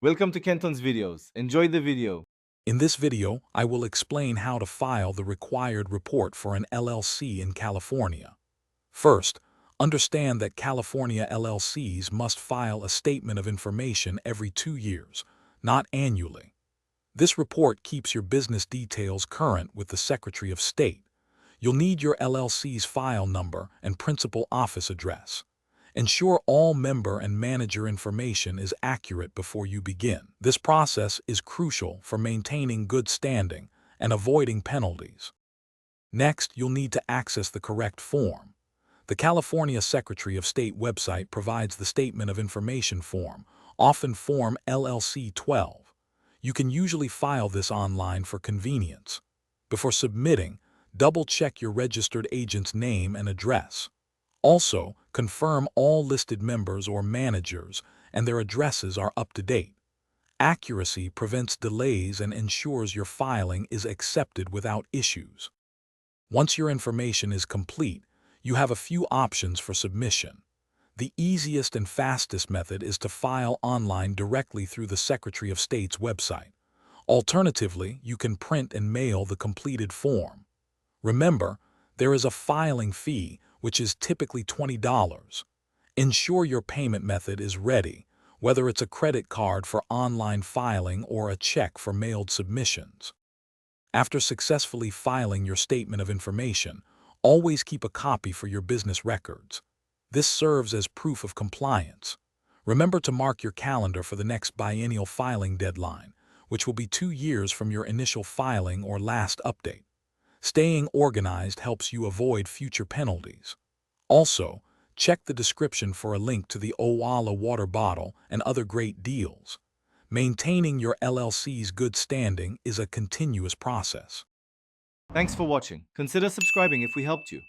Welcome to Kenton's videos. Enjoy the video. In this video, I will explain how to file the required report for an LLC in California. First, understand that California LLCs must file a statement of information every 2 years, not annually. This report keeps your business details current with the Secretary of State. You'll need your LLC's file number and principal office address. Ensure all member and manager information is accurate before you begin. This process is crucial for maintaining good standing and avoiding penalties. Next, you'll need to access the correct form. The California Secretary of State website provides the Statement of Information form, often Form LLC 12. You can usually file this online for convenience. Before submitting, double-check your registered agent's name and address. Also, confirm all listed members or managers and their addresses are up to date. Accuracy prevents delays and ensures your filing is accepted without issues. Once your information is complete, you have a few options for submission. The easiest and fastest method is to file online directly through the Secretary of State's website. Alternatively, you can print and mail the completed form. Remember, there is a filing fee, which is typically $20. Ensure your payment method is ready, whether it's a credit card for online filing or a check for mailed submissions. After successfully filing your statement of information, always keep a copy for your business records. This serves as proof of compliance. Remember to mark your calendar for the next biennial filing deadline, which will be 2 years from your initial filing or last update. Staying organized helps you avoid future penalties. Also, check the description for a link to the Owala water bottle and other great deals. Maintaining your LLC's good standing is a continuous process. Thanks for watching. Consider subscribing if we helped you.